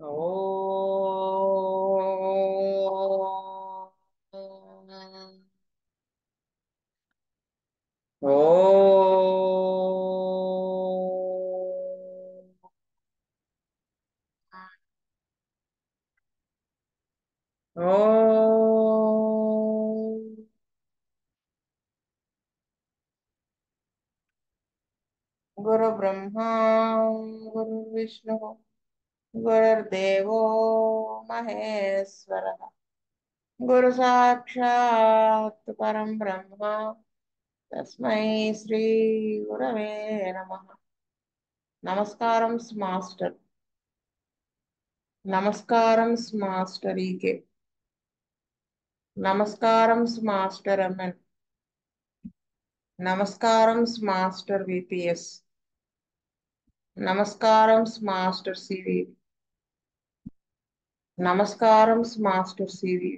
ఓ ఓ ఓ గురు బ్రహ్మా గురు విష్ణు గురుర్దేవో మహేశ్వర గురు సాక్షాత్ పరం బ్రహ్మ తస్మై శ్రీ గురవే నమః. నమస్కారం మాస్టర్. నమస్కారం మాస్టర్ ఈకే. నమస్కారం మాస్టర్ ఎంఎన్. నమస్కారం మాస్టర్ విపిఎస్. నమస్కారం మాస్టర్ సివి. నమస్కారం మాస్టర్ సివి.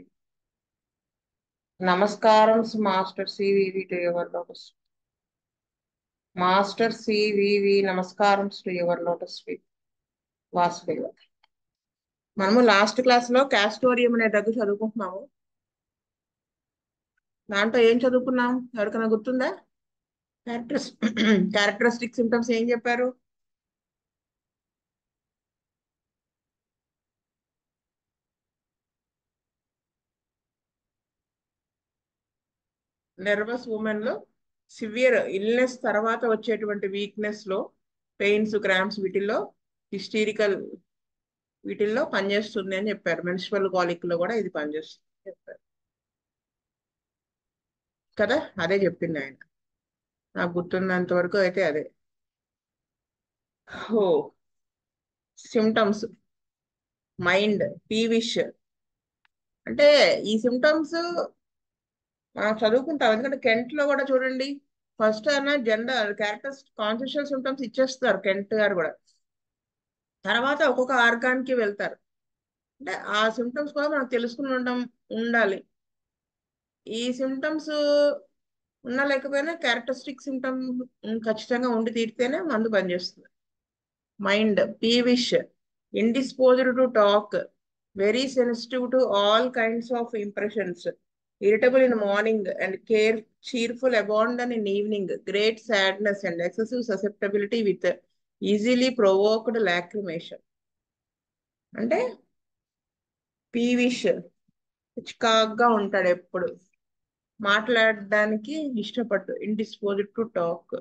నమస్కారం master CVV to your lotus. Master CVV నమస్కారం to your lotus feet. Vasudeva. మనము లాస్ట్ క్లాస్ లో క్యాస్టోరియం అనే దగ్గర చదువుకుంటున్నాము. దాంట్లో ఏం చదువుకున్నాం ఎవరికైనా గుర్తుందా? క్యారెక్టర్స్ క్యారెక్టరిస్టిక్ సిమ్టమ్స్ ఏం చెప్పారు? నర్వస్ ఉమెన్ లో సివియర్ ఇల్నెస్ తర్వాత వచ్చేటువంటి వీక్నెస్ లో పెయిన్స్ క్రాంప్స్ వీటిల్లో పనిచేస్తుంది అని చెప్పారు. మెన్స్ట్రువల్ కాలిక్ లో కూడా ఇది పనిచేస్తుంది అని చెప్పారు కదా. అదే చెప్పింది ఆయన. నాకు గుర్తున్నంత వరకు అయితే అదే. ఓ సిమ్టమ్స్ మైండ్ పీవిష్ అంటే ఈ సిమ్టమ్స్ మనం చదువుకుంటాం. ఎందుకంటే కెంట్ లో కూడా చూడండి, ఫస్ట్ అయినా జెండర్ క్యారెక్టర్స్ కాన్సెప్చువల్ సిమ్టమ్స్ ఇచ్చేస్తారు కెంట్ గారు కూడా. తర్వాత ఒక్కొక్క ఆర్గాన్ కి వెళ్తారు. అంటే ఆ సిమ్టమ్స్ కూడా మనం తెలుసుకుని ఉండాలి. ఈ సిమ్టమ్స్ ఉన్నా లేకపోయినా క్యారెక్టరిస్టిక్ సిమ్టమ్ ఖచ్చితంగా ఉండి తీరితేనే మందు పనిచేస్తుంది. Mind peevish, indisposed to talk, very sensitive to all kinds of impressions, irritable in morning and cheerful abandon in evening, great sadness and excessive susceptibility with easily provoked lacrimation. అంటే పీవిష్, చికాగ్గా ఉంటాడు ఎప్పుడు, మాట్లాడడానికి ఇష్టపడ్డు, ఇండిస్పోజ్డ్ to talk,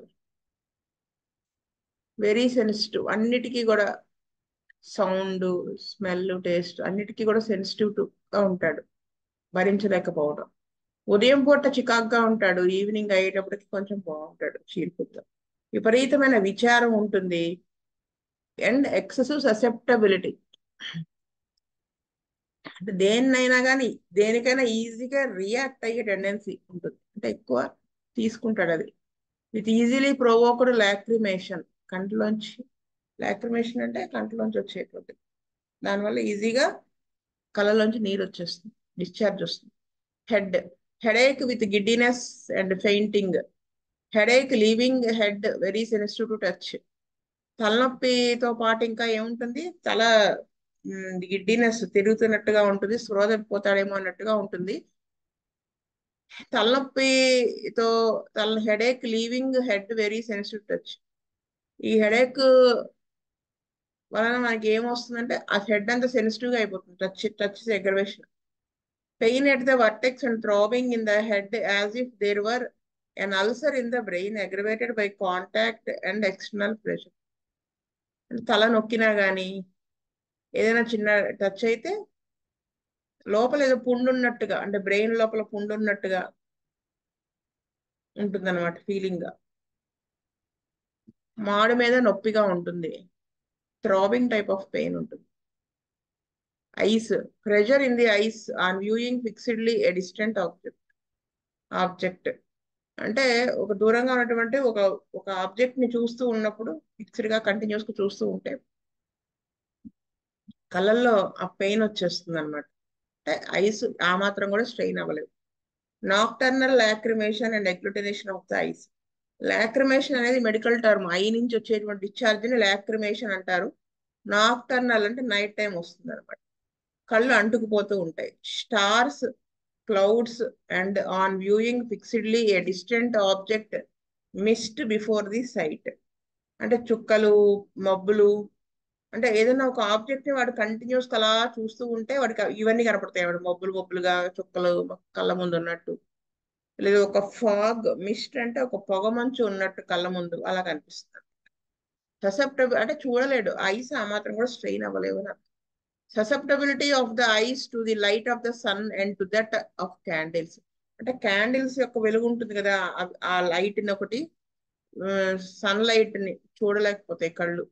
very sensitive అన్నిటికీ కూడా, sound smell taste అన్నిటికీ కూడా గా ఉంటాడు, భరించలేకపోవడం. ఉదయం పూట చికాగ్గా ఉంటాడు, ఈవినింగ్ అయ్యేటప్పటికి కొంచెం బాగుంటాడు చీర్పుతో. విపరీతమైన విచారం ఉంటుంది. అండ్ ఎక్సెసివ్ ససెప్టబిలిటీ, అంటే దేనికైనా ఈజీగా రియాక్ట్ అయ్యే టెండెన్సీ ఉంటుంది, అంటే ఎక్కువ తీసుకుంటాడు అది. విత్ ఈజీలీ ప్రొవోక్డ్ లాక్రిమేషన్, కంటిలోంచి లాక్రిమేషన్ అంటే కంటిలోంచి వచ్చేటువంటి, దానివల్ల ఈజీగా కళ్ళలోంచి నీరు వచ్చేస్తుంది, డిశ్చార్జ్ వస్తుంది. Head headache with giddiness and fainting, headache leaving head very sensitive to touch. తలనొప్పితో పాటు ఇంకా ఏముంటుంది, తల గిడ్డినెస్ తిరుగుతున్నట్టుగా ఉంటుంది, స్పృహ తప్పిపోతాడేమో అన్నట్టుగా ఉంటుంది. తలనొప్పితో headache leaving head very sensitive touch. ఈ హెడేక్ వలన మనకి ఏమొస్తుందంటే ఆ హెడ్ అంతా సెన్సిటివ్ గా అయిపోతుంది, touch aggravation. Pain at the vertex and throbbing in the head as if there were an ulcer in the brain aggravated by contact and external pressure. తల నొక్కినా గానీ ఏదైనా చిన్న టచ్ అయితే లోపల ఏదో పుండు ఉన్నట్టుగా, అంటే బ్రెయిన్ లోపల పుండు ఉన్నట్టుగా ఉంటుంది అనమాట ఫీలింగ్ గా. మాడు మీద నొప్పిగా ఉంటుంది, థ్రాబింగ్ టైప్ ఆఫ్ పెయిన్ ఉంటుంది. Eyes pressure in the eyes on viewing fixedly a distant object. అంటే ఒక దూరంగా ఉన్నటువంటి ఒక ఒక ఆబ్జెక్ట్ ని చూస్తూ ఉన్నప్పుడు ఫిక్స్డ్ గా కంటిన్యూస్ గా చూస్తూ ఉంటే కళ్ళల్లో ఆ పెయిన్ వచ్చేస్తుంది అనమాట. అంటే ఐస్ ఆ మాత్రం కూడా స్ట్రెయిన్ అవ్వలేదు. Nocturnal lacrimation and agglutination of the eyes. Lacrimation అనేది మెడికల్ టర్మ్, ఐ నుంచి వచ్చేటువంటి డిశ్చార్జ్ ని లాక్రిమేషన్ అంటారు. నాక్టర్నల్ అంటే నైట్ టైం వస్తుంది అనమాట. కళ్ళు అంటుకుపోతూ ఉంటాయి. Stars, clouds and on viewing fixedly a distant object missed before the sight. అంటే చుక్కలు, మబ్బులు, అంటే ఏదైనా ఒక ఆబ్జెక్ట్ వాడు కంటిన్యూస్ అలా చూస్తూ ఉంటే వాడికి ఇవన్నీ కనపడతాయి. వాడు మబ్బులు మబ్బులుగా చుక్కలు కళ్ళ ముందు ఉన్నట్టు, లేదా ఒక ఫాగ్ మిస్ట్ అంటే ఒక పొగ మంచు ఉన్నట్టు కళ్ళ ముందు అలా కనిపిస్తుంది. ససెప్టబుల్ అంటే చూడలేడు, ఐస్ ఆ మాత్రం కూడా స్ట్రెయిన్ అవ్వలేవు. Susceptibility of the eyes to the light of the sun and to that of candles. అంటే క్యాండిల్స్ యొక్క వెలుగు ఉంటుంది కదా, ఆ లైట్ ని ఒకటి, సన్ లైట్ ని చూడలేకపోతాయి కళ్ళు.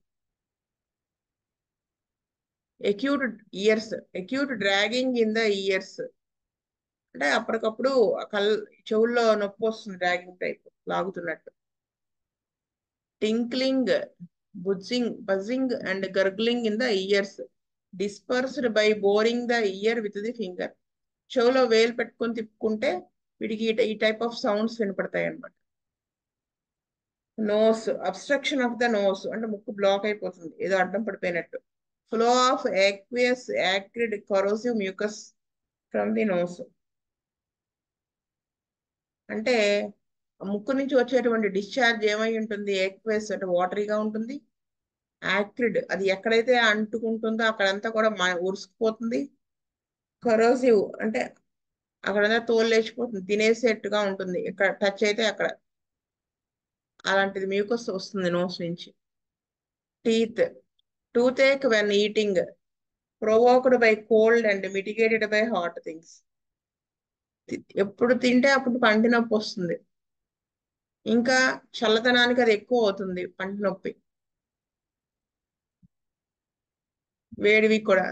Acute ears, acute dragging in the ears, అంటే అప్పటికప్పుడు చెవుల్లో నొప్పి వస్తుంది, డ్రాగింగ్ టైప్ లాగుతున్నట్టు. Tinkling, buzzing and gurgling in the ears dispersed by boring the ear with the finger. చెవులో వేలు పెట్టుకొని తిప్పుకుంటే వీడికి ఈ టైప్ ఆఫ్ సౌండ్స్ వినపడతాయి అన్నమాట. Nose, obstruction of the nose అంటే ముక్కు బ్లాక్ అయిపోతుంది, ఏదో అడ్డం పడిపోయినట్టు. Flow of aqueous acrid corrosive mucus from the nose, అంటే ముక్కు నుంచి వచ్చేటువంటి డిశ్చార్జ్ ఏమై ఉంటుంది, యాక్వియస్ అంటే వాటరీగా ఉంటుంది, యాక్రిడ్ అది ఎక్కడైతే అంటుకుంటుందో అక్కడంతా కూడా ఉరుసుకుపోతుంది, కరోసివ్ అంటే అక్కడంతా తోలు లేచిపోతుంది, తినేసేట్టుగా ఉంటుంది, ఇక్కడ టచ్ అయితే అక్కడ అలాంటిది మ్యూకస్ వస్తుంది నోస్ నుంచి. Teeth, toothache when eating provoked by cold and mitigated by hot things. ఎప్పుడు తింటే అప్పుడు పంటి నొప్పి వస్తుంది, ఇంకా చల్లదనానికి అది ఎక్కువ అవుతుంది పంటి నొప్పి, వేడివి కూడా.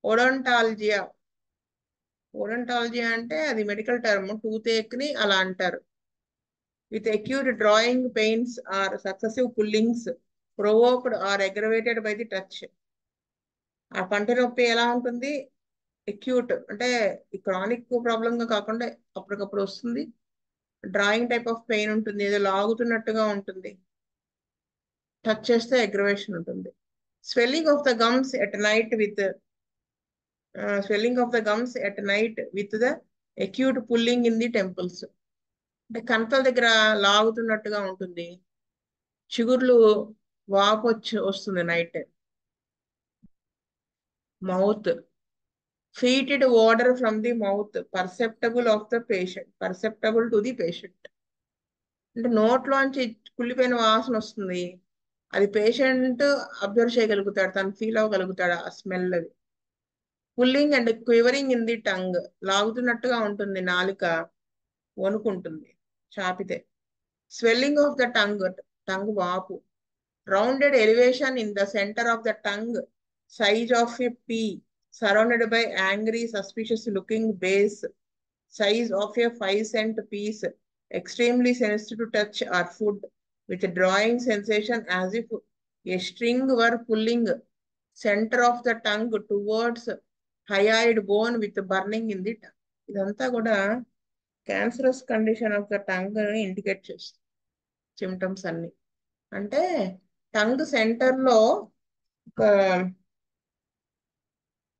ఓడోంటాలజియా, ఓడోంటాలజియా అంటే అది మెడికల్ టర్మ్, టూతేక్ ని అలా అంటారు. With acute drawing pains or successive pullings provoked or aggravated by the touch. ఆ పంటి నొప్పి ఎలా ఉంటుంది, అక్యూట్ అంటే ఈ క్రానిక్ ప్రాబ్లమ్ గా కాకుండా అప్పటికప్పుడు వస్తుంది, డ్రాయింగ్ టైప్ ఆఫ్ పెయిన్ ఉంటుంది, ఏదో లాగుతున్నట్టుగా ఉంటుంది, టచ్ చేస్తే అగ్రవేషన్ ఉంటుంది. Swelling of the gums at night with swelling of the gums at night with the acute pulling in the temples, అంటే కణతల దగ్గర లాగుతున్నట్టుగా ఉంటుంది, చిగుర్లు వాపు వస్తుంది night. Mouth, fetid water from the mouth perceptible of the patient, perceptible to the patient, అంటే నోట్లోంచి కుళ్ళిపోయిన వాసన వస్తుంది, అది పేషెంట్ అబ్జర్వ్ చేయగలుగుతాడు, తను ఫీల్ అవ్వగలుగుతాడు ఆ స్మెల్ అది. Pulling and quivering in the tongue, లాగుతున్నట్టుగా ఉంటుంది నాలుక, వణుకుంటుంది చాపితే. Swelling of the tongue, tongue వాపు. Rounded elevation in the centre of the tongue size of a pea surrounded by angry suspicious looking base size of a 5-cent piece, extremely sensitive to touch or food, with drawing sensation as if a string were pulling, center of the tongue towards hyoid bone with burning in the tongue. ఇదంతా కూడా cancerous condition of the tongue indicate చేస్తుంది symptoms అన్ని. అంటే tongue centre లో ఒక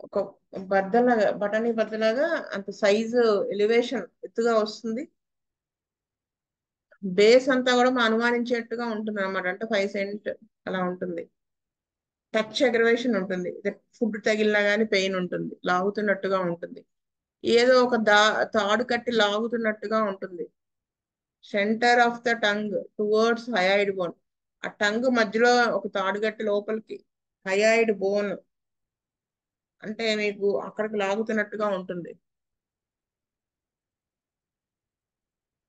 ఒక బద్దలాగా, botany బద్దలాగా అంత size elevation ఎత్తుగా వస్తుంది, బేస్ అంతా కూడా మనం అనుమానించేట్టుగా ఉంటుంది అనమాట, అంటే 5 సెంట్ అలా ఉంటుంది, టచ్ అగ్రవేషన్ ఉంటుంది, ఫుడ్ తగిలినా కానీ పెయిన్ ఉంటుంది, లాగుతున్నట్టుగా ఉంటుంది, ఏదో ఒక తాడు కట్టి లాగుతున్నట్టుగా ఉంటుంది. Centre of the tongue towards hyoid bone, ఆ టంగ్ మధ్యలో ఒక తాడు కట్టి లోపలికి, హయాయిడ్ బోన్ అంటే మీకు అక్కడికి లాగుతున్నట్టుగా ఉంటుంది.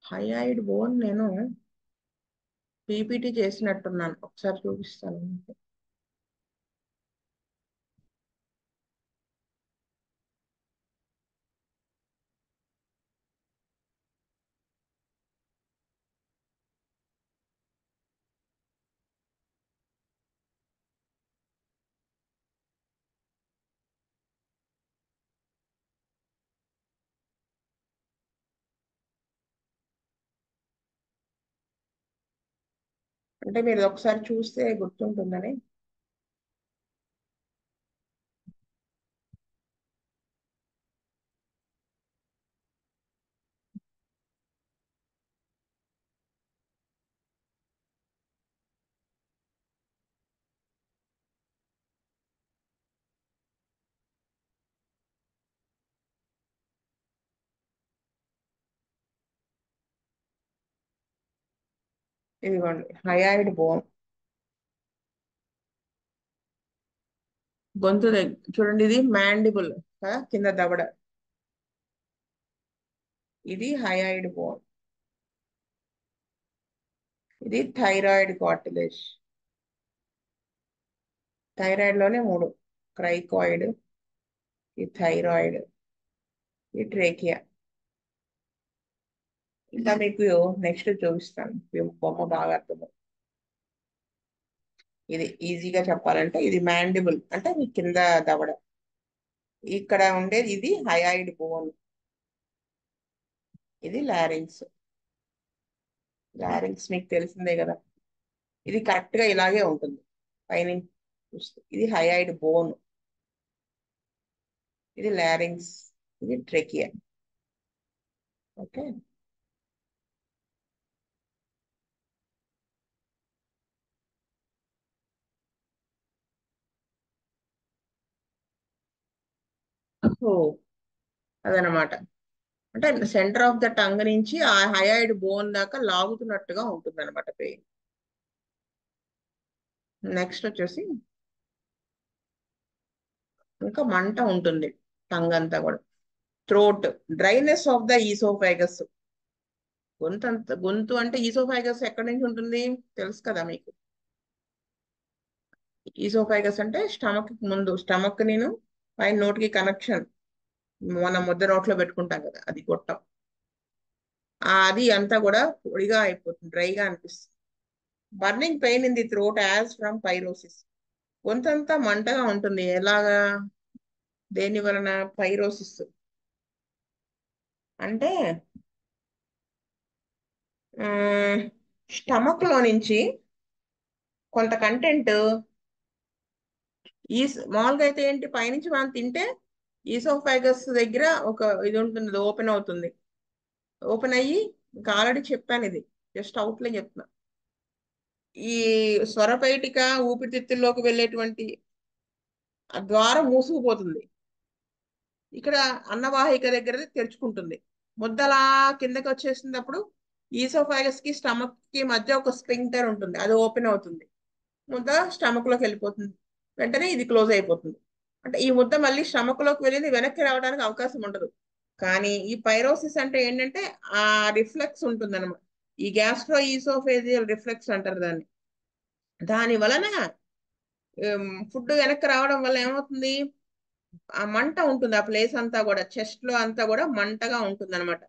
హయాయిడ్ బోన్ నేను పీపీటీ చేసినట్టున్నాను, ఒకసారి చూపిస్తాను మీకు. అంటే మీరు ఒకసారి చూస్తే గుర్తుంటుందని. ఇదిగోండి హయాయిడ్ బోన్. గొంతు దగ్గర చూడండి, ఇది మ్యాండిబుల్ కింద దవడ. ఇది హయాయిడ్ బోన్. ఇది థైరాయిడ్ కార్టిలేజ్. థైరాయిడ్ లోనే మూడు: క్రైకాయిడ్, ఈ థైరాయిడ్, ఈ ట్రేకియా. ఇంకా మీకు నెక్స్ట్ చూపిస్తాను, ఈ బొమ్మ బాగా అర్థం. ఇది ఈజీగా చెప్పాలంటే ఇది మ్యాండిబుల్ అంటే మీ కింద దవడ. ఇక్కడ ఉండేది ఇది హయాయిడ్ బోన్. ఇది లారింగ్స్. లారింగ్స్ మీకు తెలిసిందే కదా, ఇది కరెక్ట్ గా ఇలాగే ఉంటుంది పైన చూస్తే. ఇది హయాయిడ్ బోన్, ఇది లారింగ్స్, ఇది ట్రెకియా. ఓకే. ఓ, అదనమాట. అంటే సెంటర్ ఆఫ్ ద టంగ్ నుంచి ఆ హయాయిడ్ బోన్ దాకా లాగుతున్నట్టుగా ఉంటుంది అనమాట పెయిన్. నెక్స్ట్ వచ్చేసి ఇంకా మంట ఉంటుంది టంగ్ అంతా కూడా. Throat, dryness of the oesophagus. గొంతు అంత, గొంతు అంటే ఈసోఫాగస్ ఎక్కడి నుంచి ఉంటుంది తెలుసు కదా మీకు. ఈసోఫాగస్ అంటే స్టమక్ ముందు, స్టమక్ నేను పైన నోటికి కనెక్షన్, మనం ముద్ద నోట్లో పెట్టుకుంటాం కదా, అది గొట్టం. అది అంతా కూడా పొడిగా అయిపోతుంది, డ్రైగా అనిపిస్తుంది. Burning pain in the throat as from pyrosis. గొంతంతా మంటగా ఉంటుంది. ఎలాగా, దేని వలన? పైరోసిస్ అంటే స్టమక్ లో నుంచి కొంత కంటెంట్, ఈ మామూలుగా అయితే ఏంటి, పైనుంచి మనం తింటే ఈసోఫాగస్ దగ్గర ఒక ఇది ఉంటుంది, అది ఓపెన్ అవుతుంది. ఓపెన్ అయ్యి, ఇంకా ఆల్రెడీ చెప్పాను ఇది, జస్ట్ అవుట్లే చెప్తున్నా. ఈ స్వరపేటిక ఊపిరితిత్తుల్లోకి వెళ్ళేటువంటి ఆ ద్వారం మూసుకుపోతుంది. ఇక్కడ అన్నవాహిక దగ్గర తెరుచుకుంటుంది. ముద్దలా కిందకి వచ్చేసినప్పుడు ఈసోఫాగస్ కి స్టమక్ కి మధ్య ఒక స్పింక్టర్ ఉంటుంది, అది ఓపెన్ అవుతుంది. ముద్ద స్టమక్ లోకి వెళ్ళిపోతుంది. వెంటనే ఇది క్లోజ్ అయిపోతుంది. అంటే ఈ ముద్ద మళ్ళీ స్టమక్ లోకి వెళ్ళింది, వెనక్కి రావడానికి అవకాశం ఉండదు. కానీ ఈ పైరోసిస్ అంటే ఏంటంటే ఆ రిఫ్లెక్స్ ఉంటుంది అనమాట. ఈ గ్యాస్ట్రో ఈసోఫేజియల్ రిఫ్లెక్స్ అంటారు దాన్ని. దాని వలన ఫుడ్ వెనక్కి రావడం వల్ల ఏమవుతుంది, ఆ మంట ఉంటుంది, ఆ ప్లేస్ అంతా కూడా, చెస్ట్ లో అంతా కూడా మంటగా ఉంటుంది అనమాట.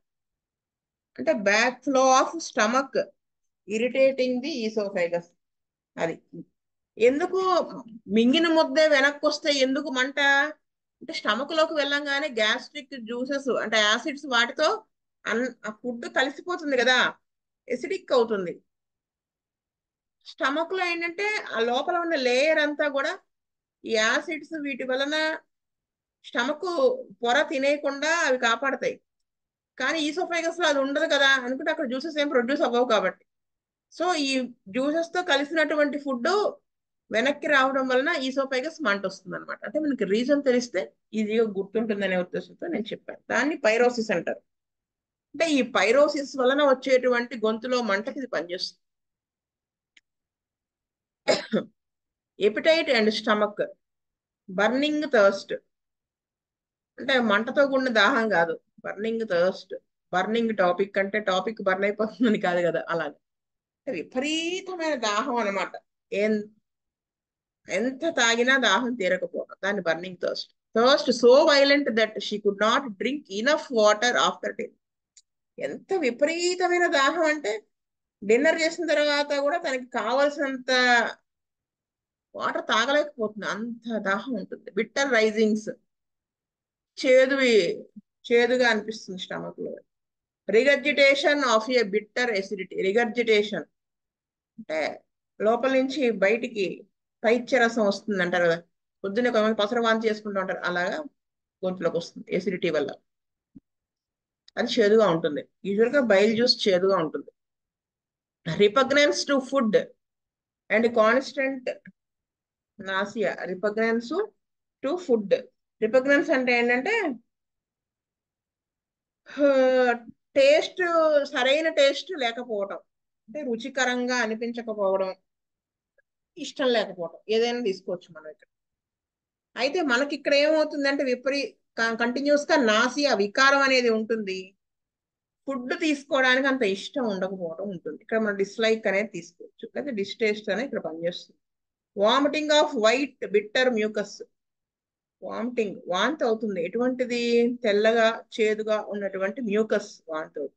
అంటే back flow of stomach irritating the oesophagus. అది ఎందుకు, మింగిన ముద్దే వెనక్కి వస్తే ఎందుకు మంట అంటే, స్టమక్ లోకి వెళ్ళంగానే గ్యాస్ట్రిక్ జ్యూసెస్ అంటే యాసిడ్స్ వాటితో ఆ ఫుడ్ కలిసిపోతుంది కదా, ఎసిడిక్ అవుతుంది. స్టమక్ లో ఏంటంటే ఆ లోపల ఉన్న లేయర్ అంతా కూడా ఈ యాసిడ్స్ వీటి వలన స్టమక్ పొర తినేయకుండా అవి కాపాడతాయి. కానీ ఈసోఫైగస్ లో అది ఉండదు కదా, అనుకుంటే అక్కడ జ్యూసెస్ ఏం ప్రొడ్యూస్ అవ్వవు కాబట్టి. సో ఈ జ్యూసెస్ తో కలిసినటువంటి ఫుడ్ వెనక్కి రావడం వలన ఈసోఫైగస్ మంట వస్తుంది అనమాట. అంటే మనకి రీజన్ తెలిస్తే ఈజీగా గుర్తుంటుందనే ఉద్దేశంతో నేను చెప్పాను. దాన్ని పైరోసిస్ అంటారు. అంటే ఈ పైరోసిస్ వలన వచ్చేటువంటి గొంతులో మంటకి ఇది పనిచేస్తుంది. Appetite and stomach, burning thirst. అంటే మంటతో కూడిన దాహం కాదు, బర్నింగ్ థర్స్ట్. బర్నింగ్ టాపిక్ అంటే టాపిక్ బర్న్ అయిపోతుందని కాదు కదా, అలాగే విపరీతమైన దాహం అనమాట. ఏం ఎంత తాగినా దాహం తీరకపోవడం, దాన్ని burning thirst. Thirst so violent that she could not drink enough water after dinner. ఎంత విపరీతమైన దాహం అంటే, డిన్నర్ చేసిన తర్వాత కూడా తనకి కావలసినంత వాటర్ తాగలేకపోతుంది, అంత దాహం ఉంటుంది. బిట్టర్ రైజింగ్స్, చేదువి, చేదుగా అనిపిస్తుంది స్టమక్ లో. Regurgitation of A bitter acidity. Regurgitation అంటే లోపల నుంచి బయటికి పైత్య రసం వస్తుంది అంటారు కదా, పొద్దున్నే కొంతమంది పసర వాంతి చేసుకుంటూ ఉంటారు, అలాగా గొంతులోకి వస్తుంది ఎసిడిటీ వల్ల. అది చేదుగా ఉంటుంది. యూజువల్ గా బైల్ జ్యూస్ చేదుగా ఉంటుంది. Repugnance to food and constant nausea. Repugnance to food. Repugnance అంటే ఏంటంటే టేస్ట్, సరైన టేస్ట్ లేకపోవటం. అంటే రుచికరంగా అనిపించకపోవడం, ఇష్టం లేకపోవడం, ఏదైనా తీసుకోవచ్చు మనం ఇక్కడ. అయితే మనకి ఇక్కడ ఏమవుతుందంటే కంటిన్యూస్ గా నాసియా వికారం అనేది ఉంటుంది. ఫుడ్ తీసుకోవడానికి అంత ఇష్టం ఉండకపోవడం ఉంటుంది. ఇక్కడ మనం డిస్లైక్ అనేది తీసుకోవచ్చు, లేదా డిస్టేస్ట్ అనేది ఇక్కడ పనిచేస్తుంది. Vomiting of white bitter mucus. Vomiting, వాంతి అవుతుంది. ఎటువంటిది? తెల్లగా చేదుగా ఉన్నటువంటి మ్యూకస్ వాంతి అవుతుంది.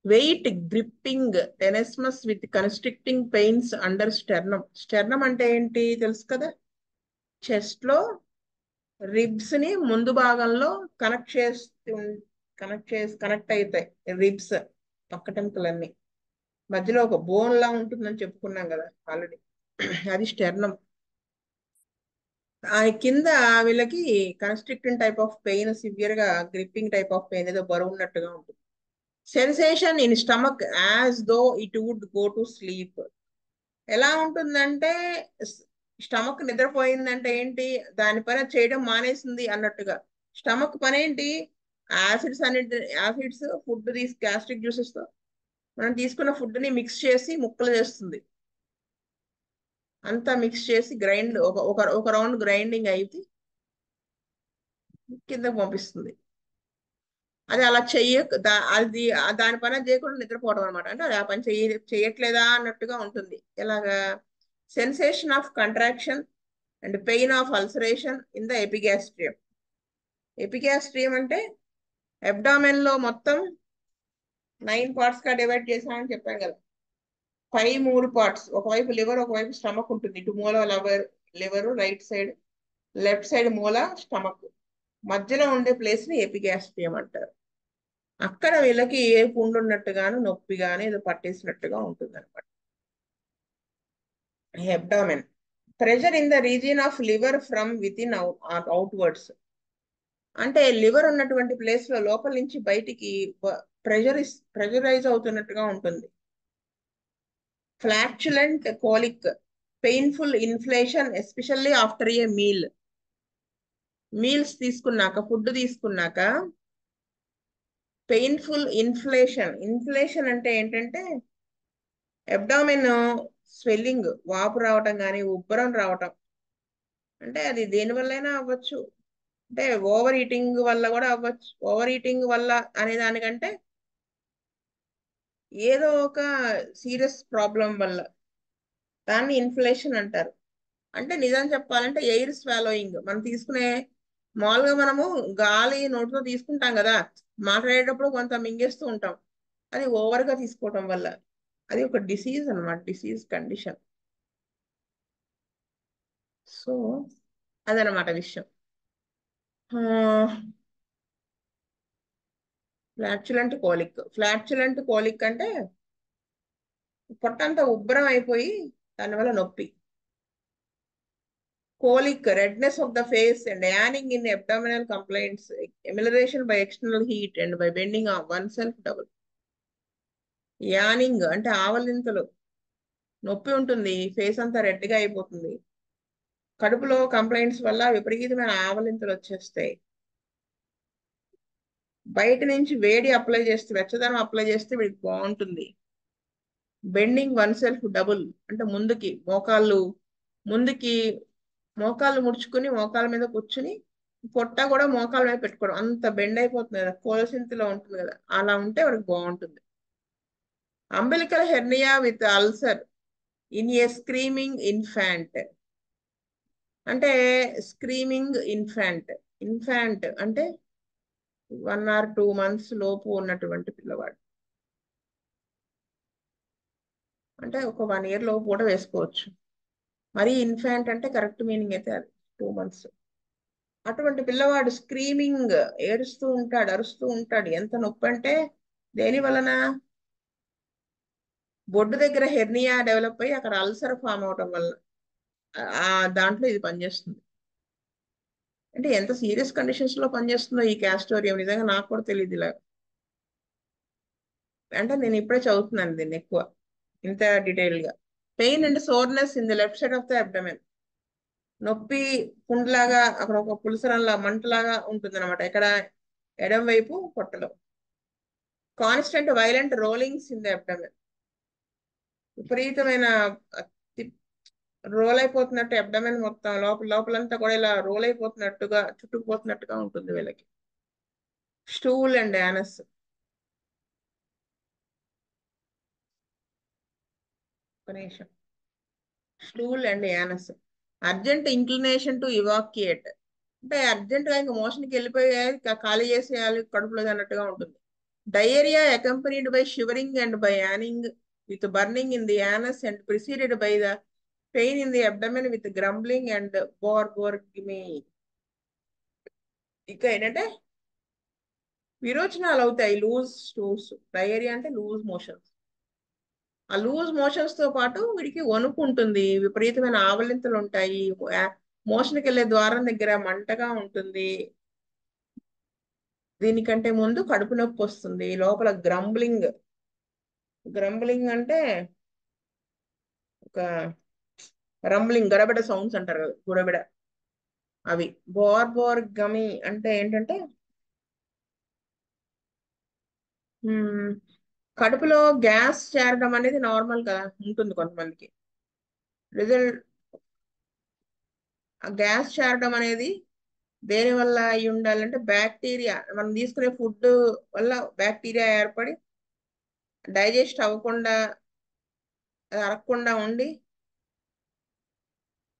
Weight gripping tenesmus with constricting pains under sternum. Sternum అంటే ఏంటి తెలుసు కదా? చెస్ట్ లో రిబ్స్ ని ముందు భాగంలో కనెక్ట్ అవుతాయి రిబ్స్, పక్కటెంకలన్నీ. మధ్యలో ఒక బోన్ లా ఉంటుందని చెప్పుకున్నాం కదా ఆల్రెడీ. అది స్టెర్నమ్. ఆ కింద వీళ్ళకి constricting type of pain, severe గా గ్రిప్పింగ్ టైప్ ఆఫ్ పెయిన్, ఏదో బరువు ఉన్నట్టుగా ఉంటుంది. Sensation in stomach as though it would go to sleep. ఎలా ఉంటుందంటే స్టమక్ నిద్రపోయిందంటే ఏంటి, దాని పని చేయడం మానేసింది అన్నట్టుగా. స్టమక్ పని ఏంటి? యాసిడ్స్ అన్నిటి, యాసిడ్స్ ఫుడ్ గ్యాస్ట్రిక్ జ్యూసెస్ తో మనం తీసుకున్న ఫుడ్ ని మిక్స్ చేసి ముక్కలు చేస్తుంది. అంతా మిక్స్ చేసి గ్రైండ్, ఒక ఒక ఒక రౌండ్ గ్రైండింగ్ అయితే కిందకు పంపిస్తుంది. అది అలా అది దాని పని చేయకుండా నిద్రపోవడం అనమాట. అంటే అది ఆ పని చెయ్యట్లేదా అన్నట్టుగా ఉంటుంది. ఎలాగా? Sensation of contraction and pain of ulceration in the epigastrium. Epigastrium అంటే అబ్డామెన్ లో మొత్తం 9 పార్ట్స్ గా డివైడ్ చేశామని చెప్పాం కదా. 3 పార్ట్స్, ఒకవైపు లివర్, ఒకవైపు స్టమక్ ఉంటుంది. ఇటు మూల liver, right side, left side మూల స్టమక్, మధ్యలో ఉండే ప్లేస్ ని ఎపిగాస్ట్రియం అంటారు. అక్కడ వీళ్ళకి ఏ పుండు ఉన్నట్టుగాను, నొప్పి గాని ఏదో పట్టేసినట్టుగా ఉంటుంది అనమాట. Abdomen. Pressure in the region of liver from within outwards. అంటే లివర్ ఉన్నటువంటి ప్లేస్ లో లోపల నుంచి బయటికి ప్రెజరైజ్ అవుతున్నట్టుగా ఉంటుంది. Flatulent colic, painful inflation especially after a meals తీసుకున్నాక, ఫుడ్ తీసుకున్నాక పెయిన్ఫుల్ ఇన్ఫ్లేషన్. ఇన్ఫ్లేషన్ అంటే ఏంటంటే అబ్డామిన్ స్వెల్లింగ్, వాపు రావటం కానీ ఉబ్బరం రావటం. అంటే అది దేని వల్లైనా అవ్వచ్చు. అంటే ఓవర్ ఈటింగ్ వల్ల కూడా అవ్వచ్చు. ఓవర్ ఈటింగ్ వల్ల అనే దానికంటే ఏదో ఒక సీరియస్ ప్రాబ్లం వల్ల దాన్ని ఇన్ఫ్లేషన్ అంటారు. అంటే నిజం చెప్పాలంటే ఎయిర్ స్వాలోయింగ్, మనం తీసుకునే మామూలుగా మనము గాలి నోటితో తీసుకుంటాం కదా, మాట్లాడేటప్పుడు కొంత మింగేస్తూ ఉంటాం. అది ఓవర్ గా తీసుకోవటం వల్ల అది ఒక డిసీజ్ అన్నమాట, డిసీజ్ కండిషన్. సో అదనమాట విషయం. ఫ్లాచులెంట్ కోలిక్ అంటే పొట్టంతా ఉబ్బరం అయిపోయి దానివల్ల నొప్పి. Colic, redness of the face and yanning in abdominal complaints, amelioration by external heat and by bending of oneself double. Yawning అంటే ఆవలింతలు, నొప్పి ఉంటుంది, ఫేస్ అంతా రెడ్ గా అయిపోతుంది. కడుపులో కంప్లైంట్స్ వల్ల విపరీతమైన ఆవలింతలు వచ్చేస్తాయి. బయట నుంచి వేడి అప్లై చేస్తే, వెచ్చదనం అప్లై చేస్తే వీడికి బాగుంటుంది. బెండింగ్ వన్ సెల్ఫ్ డబుల్ అంటే ముందుకి మోకాళ్ళు ముడుచుకుని మోకాళ్ళ మీద కూర్చుని పొట్ట కూడా మోకాళ్ళ మీద పెట్టుకోవడం, అంత బెండ్ అయిపోతుంది కదా, కోలసింతలో ఉంటుంది కదా, అలా ఉంటే వాడికి బాగుంటుంది. Umbilical hernia with ulcer in a screaming infant. అంటే స్క్రీమింగ్ ఇన్ఫాంట్ అంటే 1 or 2 months లోపు ఉన్నటువంటి పిల్లవాడు. అంటే ఒక 1 year లోపు కూడా వేసుకోవచ్చు. మరి ఇన్ఫాంట్ అంటే కరెక్ట్ మీనింగ్ అయితే అది 2 months. అటువంటి పిల్లవాడు స్క్రీమింగ్, ఏడుస్తూ ఉంటాడు, అరుస్తూ ఉంటాడు. ఎంత నొప్పి అంటే దేని వలన? బొడ్డు దగ్గర హెర్నియా డెవలప్ అయ్యి అక్కడ అల్సర్ ఫామ్ అవటం వల్ల ఆ దాంట్లో ఇది పనిచేస్తుంది. అంటే ఎంత సీరియస్ కండిషన్స్ లో పనిచేస్తుందో ఈ క్యాస్టోరియం, నిజంగా నాకు కూడా తెలియదు ఇలా. అంటే నేను ఇప్పుడే చదువుతున్నాను దీన్ని ఎక్కువ, ఇంత డీటెయిల్ గా. Pain and soreness in the left side of the abdomen. నొప్పి పుండ్లాగా అక్కడ ఒక పులుసరంలా మంటలాగా ఉంటుంది అనమాట, ఇక్కడ ఎడం వైపు పొట్టలో. Constant violent rollings in the abdomen. విపరీతమైన రోల్ అయిపోతున్నట్టు అబ్డమెన్ మొత్తం లోపల లోపలంతా కూడా ఇలా రోల్ అయిపోతున్నట్టుగా చుట్టుకుపోతున్నట్టుగా ఉంటుంది వీళ్ళకి. Stool and anus. ఒక నిమిషం. Stool and anus. Urgent inclination to evacuate. అంటే అర్జెంట్ గా ఇంకా మోషన్కి వెళ్ళిపోయి ఖాళీ చేసేయాలి కడుపులో అన్నట్టుగా ఉంటుంది. Diarrhoea accompanied by shivering and by yawning with burning in the anus and preceded by the pain in the abdomen with grumbling and borborygmi. ఇక ఏంటంటే విరోచనాలు అవుతాయి. Loose stools. డయేరియా అంటే లూజ్ మోషన్స్. ఆ లూజ్ మోషన్స్ తో పాటు వీడికి వణుకు ఉంటుంది, విపరీతమైన ఆవలింతలు ఉంటాయి, మోషన్కి వెళ్ళే ద్వారం దగ్గర మంటగా ఉంటుంది. దీనికంటే ముందు కడుపు నొప్పి వస్తుంది, లోపల గ్రంబ్లింగ్. గ్రంబ్లింగ్ అంటే ఒక రంబ్లింగ్, గడబిడ సౌండ్స్ అంటారు కదా, గుడబిడ, అవి. బోర్ గమి అంటే ఏంటంటే మ్మ్, కడుపులో గ్యాస్ చేరడం అనేది నార్మల్ కదా, ఉంటుంది కొంతమందికి. రిజల్ట్ గ్యాస్ చేరడం అనేది దేని వల్ల అయి ఉండాలంటే బ్యాక్టీరియా, మనం తీసుకునే ఫుడ్ వల్ల బ్యాక్టీరియా ఏర్పడి డైజెస్ట్ అవ్వకుండా, అది అరగకుండా ఉండి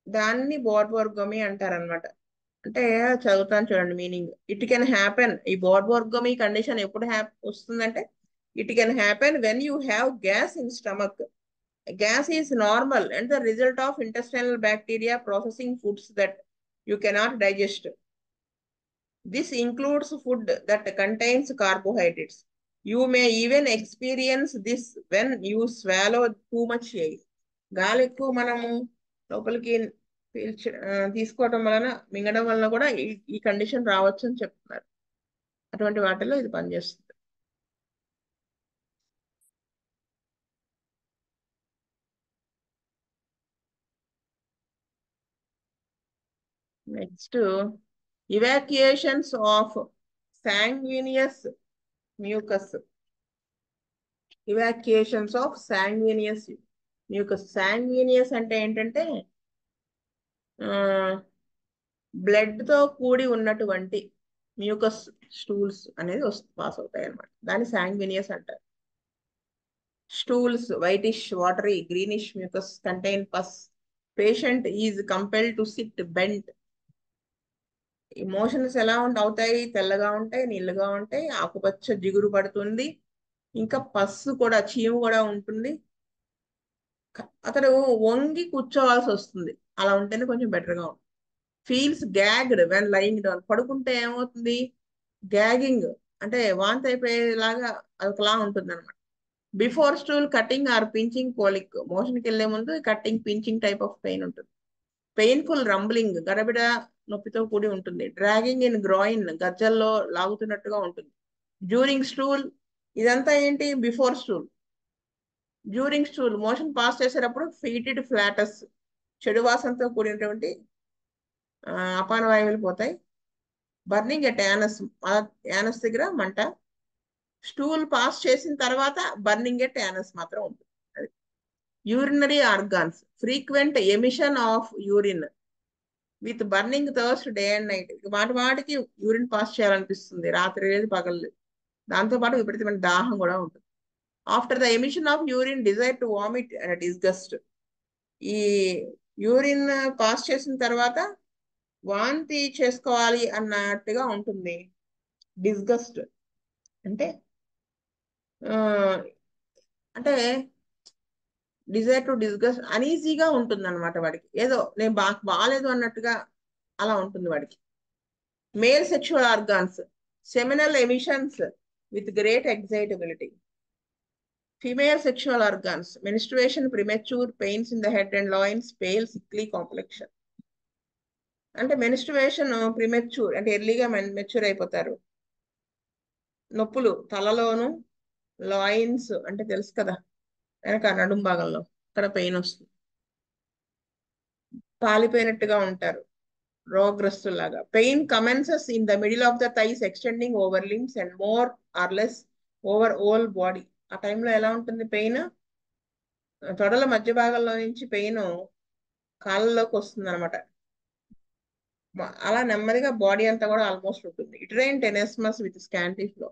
దాన్ని బోర్బోర్గమి అంటారనమాట. అంటే చదువుతాను చూడండి మీనింగ్. ఇట్ కెన్ హ్యాపెన్, ఈ బోర్బోర్గమి కండిషన్ ఎప్పుడు వస్తుందంటే it can happen when you have gas in stomach. Gas is normal and the result of intestinal bacteria processing foods that you cannot digest. This includes food that contains carbohydrates. You may even experience this when you swallow too much air. గాలి ఎక్కువ మనము లోపలికి తీసుకోవడం వలన, మింగడం వలన కూడా ఈ condition రావచ్చు అని చెప్తున్నారు. అటువంటి వాటిలో ఇది పనిచేస్తుంది. Next, evacuations of sanguineous mucus. Evacuations of sanguineous mucus. Sanguineous అంటే ఏంటంటే బ్లడ్ తో కూడి ఉన్నటువంటి మ్యూకస్ స్టూల్స్ అనేది పాస్ అవుతాయి అన్నమాట. దాన్ని సాంగ్వినియస్ అంటారు. Stools whitish watery greenish mucus contain pus. Patient is compelled to sit bent. Motions ఎలా అవుతాయి? తెల్లగా ఉంటాయి, నీళ్ళగా ఉంటాయి, ఆకుపచ్చ జిగురు పడుతుంది, ఇంకా పస్సు కూడా, చీము కూడా ఉంటుంది. అతడు వంగి కూర్చోవాల్సి వస్తుంది. అలా ఉంటేనే కొంచెం బెటర్గా ఉంటుంది. Feels gagged when lying down. పడుకుంటే ఏమవుతుంది? గ్యాగింగ్ అంటే వాంతి అయిపోయేలాగా అదొకలా ఉంటుంది అనమాట. Before stool cutting or pinching colic. మోషన్కి వెళ్లే ముందు cutting, pinching type of pain ఉంటుంది. పెయిన్ఫుల్ రంబ్లింగ్, గడబిడ నొప్పితో కూడి ఉంటుంది. డ్రాగింగ్ ఇన్ గ్రాయిన్, గజ్జల్లో లాగుతున్నట్టుగా ఉంటుంది. డ్యూరింగ్ స్టూల్, ఇదంతా ఏంటి? Before stool. During stool, motion pass చేసేటప్పుడు ఫీటెడ్ ఫ్లాటస్, చెడు వాసనతో కూడినటువంటి అపాన వాయువులు పోతాయి. బర్నింగ్ ఎట్ యానస్, యానస్ దగ్గర మంట. స్టూల్ పాస్ చేసిన తర్వాత బర్నింగ్ ఎట్ యానస్ మాత్రం ఉంటుంది. అది. Urinary organs, frequent emission of urine with burning thirst day and night. మాటి మాటికి యూరిన్ పాస్ చేయాలనిపిస్తుంది, రాత్రి లేదు పగలు లేదు. దాంతోపాటు విపరీతమైన దాహం కూడా ఉంటుంది. After the emission of urine desire to vomit and disgust. ఈ యూరిన్ పాస్ చేసిన తర్వాత వాంతి చేసుకోవాలి అన్నట్టుగా ఉంటుంది. డిస్గస్ట్ అంటే అంటే డిజైర్ టు డిస్గస్ట్, అనీజీగా ఉంటుంది అనమాట వాడికి. ఏదో నేను బాగాలేదు అన్నట్టుగా అలా ఉంటుంది వాడికి. Male sexual organs, seminal emissions with great excitability. Female sexual organs, menstruation, premature, pains in the head and loins, pale sickly complexion. అంటే మెన్స్ట్రుయేషన్ ప్రిమెచ్యూర్ అంటే ఎర్లీగా మెచ్యూర్ అయిపోతారు. నొప్పులు తలలోను, లాయిన్స్ అంటే తెలుసు కదా, వెనక నడుం భాగంలో అక్కడ పెయిన్ వస్తుంది. పాలిపోయినట్టుగా ఉంటారు, రోగ్రస్తులాగా. Pain commences in the middle of the thighs extending over limbs and more or less over whole body. ఆ టైంలో ఎలా ఉంటుంది పెయిన్? తొడల మధ్య భాగంలో నుంచి పెయిన్ కాళ్ళలోకి వస్తుంది అనమాట. అలా నెమ్మదిగా బాడీ అంతా కూడా ఆల్మోస్ట్ ఉంటుంది. Uterine tenesmus with scanty flow.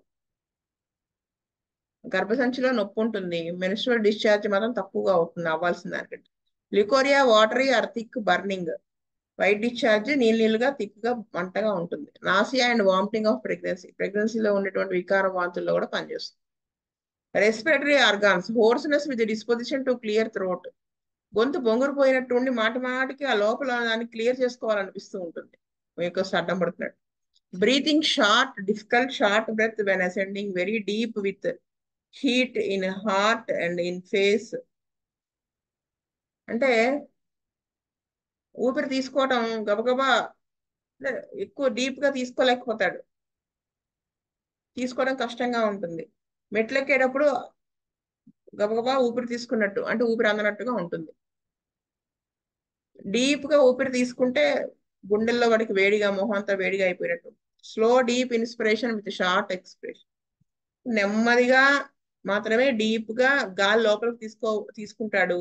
గర్భసంచిలో నొప్పి ఉంటుంది. మెన్స్ట్రువల్ డిశ్చార్జ్ మాత్రం తక్కువగా అవుతుంది అవ్వాల్సిన దానికంటే. Leucorrhoea watery or thick burning. White discharge నీళ్ళుగా థిక్గా మంటగా ఉంటుంది. Nausea and vomiting of pregnancy. ప్రెగ్నెన్సీలో ఉండేటువంటి వికార వాంతుల్లో కూడా పనిచేస్తుంది. Respiratory organs hoarseness with disposition to clear throat. గొంతు బొంగురు పోయినట్టు ఉండి మాట మాటికి ఆ లోపల దాన్ని క్లియర్ చేసుకోవాలనిపిస్తూ ఉంటుంది మీకు అడ్డం పడుతున్నట్టు. Breathing short difficult short breath when ascending very deep with heat in heart and in face. అంటే ఊపిరి తీసుకోవటం గబగబా, అంటే ఎక్కువ డీప్ గా తీసుకోలేకపోతాడు, తీసుకోవడం కష్టంగా ఉంటుంది. మెట్లెక్కేటప్పుడు గబగబా ఊపిరి తీసుకున్నట్టు, అంటే ఊపిరి అందనట్టుగా ఉంటుంది. డీప్ గా ఊపిరి తీసుకుంటే గుండెల్లో వాడికి వేడిగా, మొహం అంతా వేడిగా అయిపోయినట్టు. Slow deep inspiration with short expiration. నెమ్మదిగా మాత్రమే డీప్ గా గాలి లోపలికి తీసుకుంటాడు.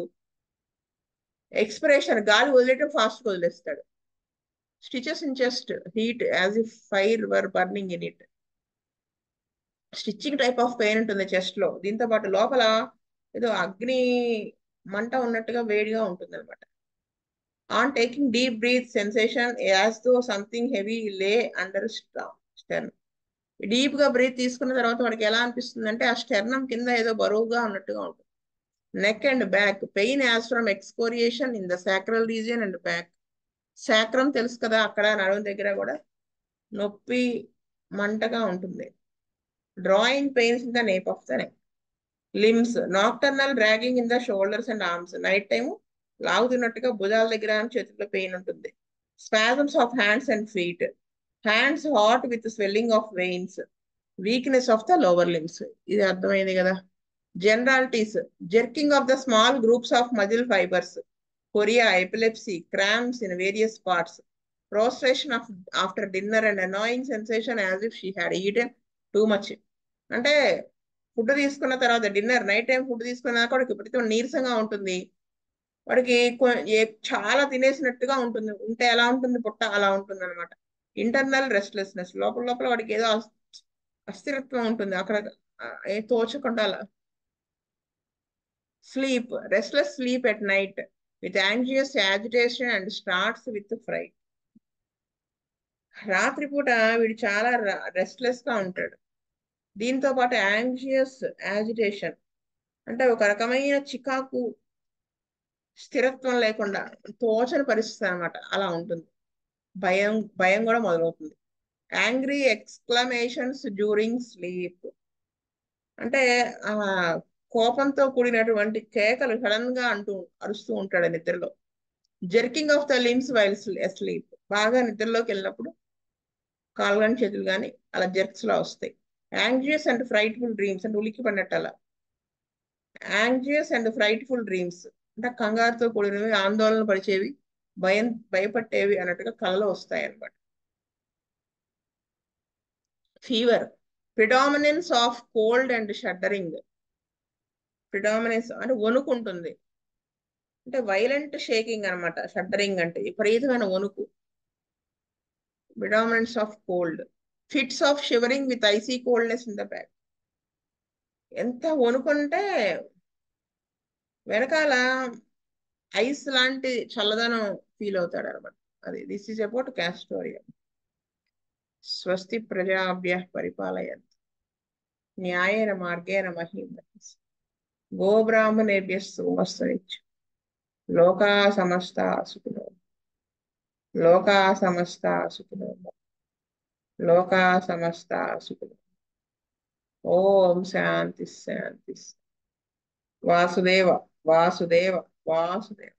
ఎక్స్పిరేషన్ గాలి వదిలేయటం ఫాస్ట్ గా వదిలేస్తాడు. Stitches in chest heat as if fire were burning in it. Stitching type of pain ఉంటుంది చెస్ట్ లో. దీంతో పాటు లోపల ఏదో అగ్ని మంట ఉన్నట్టుగా వేడిగా ఉంటుంది అనమాట. On taking deep breath sensation as though something heavy lay under stern. Deep గా బ్రీత్ తీసుకున్న తర్వాత మనకి ఎలా అనిపిస్తుంది అంటే ఆ స్టెర్నం కింద ఏదో బరువుగా ఉన్నట్టుగా ఉంటుంది. Neck and back pain as from excoriation in the sacral region and back. Sacrum తెలుసు కదా, అక్కడ నడుము దగ్గర కూడా నొప్పి మంటగా ఉంటుంది. Drawing pains in the nape of the neck. Limbs nocturnal dragging in the shoulders and arms. Night time లాగుతున్నట్టుగా భుజాల దగ్గర చేతుల్లో పెయిన్ ఉంటుంది. Spasms of hands and feet. Hands hot with swelling of veins. Weakness of the lower limbs. ఇది అర్థమైంది కదా. జనరాలిటీస్ jerking of the small groups of muscle fibres. Chorea epilepsy cramps in various parts. Prostration of after dinner and annoying sensation as if she had eaten too much. అంటే food తీసుకున్న తర్వాత dinner night time food తీసుకున్నాక వాడికి విపరీతం నీరసంగా ఉంటుంది. వాడికి చాలా తినేసినట్టుగా ఉంటుంది. ఉంటే ఎలా ఉంటుంది పొట్ట అలా ఉంటుంది అనమాట. ఇంటర్నల్ రెస్ట్లెస్నెస్ లోపల లోపల వాడికి ఏదో అస్థిరత్వం ఉంటుంది అక్కడ, ఏ తోచకుండా అలా. Sleep restless sleep at night with anxious agitation and starts with fright. రాత్రిపూట వీడు చాలా రెస్ట్లెస్ గా ఉంటాడు. దీంతో పాటు యాంగ్జియస్ యాజిటేషన్ అంటే ఒక రకమైన చికాకు, స్థిరత్వం లేకుండా తోచని పరిస్థితి అనమాట, అలా ఉంటుంది. భయం భయం కూడా మొదలవుతుంది. Angry exclamations during sleep. అంటే ఆ కోపంతో కూడినటువంటి కేకలు సడన్ గా అరుస్తూ ఉంటాడు నిద్రలో. Jerking of the limbs while sleep. బాగా నిద్రలోకి వెళ్ళినప్పుడు కాళ్ళు కానీ చేతులు కానీ అలా జెర్క్స్ లా వస్తాయి. యాంగ్జియస్ అండ్ ఫ్రైట్ఫుల్ డ్రీమ్స్ అంటే ఉలిక్కి పడినట్టు అలా. యాంగ్జియస్ అండ్ ఫ్రైట్ఫుల్ డ్రీమ్స్ అంటే కంగారుతో కూడినవి, ఆందోళన పరిచేవి, భయపట్టేవి అన్నట్టుగా కళలో వస్తాయి అన్నమాట. Fever predominance of cold and shuddering. Predominance అంటే వణుకు ఉంటుంది, అంటే వైలెంట్ షేకింగ్ అనమాట. షడ్డరింగ్ అంటే విపరీతమైన వణుకు. Predominance of cold. Fits of shivering with icy coldness in the back. ఎంత వణుకుంటే వెనకాల ఐస్ లాంటి చల్లదనం ఫీల్ అవుతాడు అనమాట. అది దిస్ ఈజ్ అబౌట్ క్యాస్టోరియా. స్వస్తి ప్రజాభ్య పరిపాలయంతు న్యాయేన మార్గేణ మహీం మహీష్. గోబ్రాహ్మణేభ్య సోమస్తు నిత్యం. లోకా సమస్త సుఖినో లోకా సమస్త సుఖినో లోకా సమస్త సుఖినో. ఓం శాంతి శాంతి. వాసుదేవ వాసుదేవ వాసుదేవ.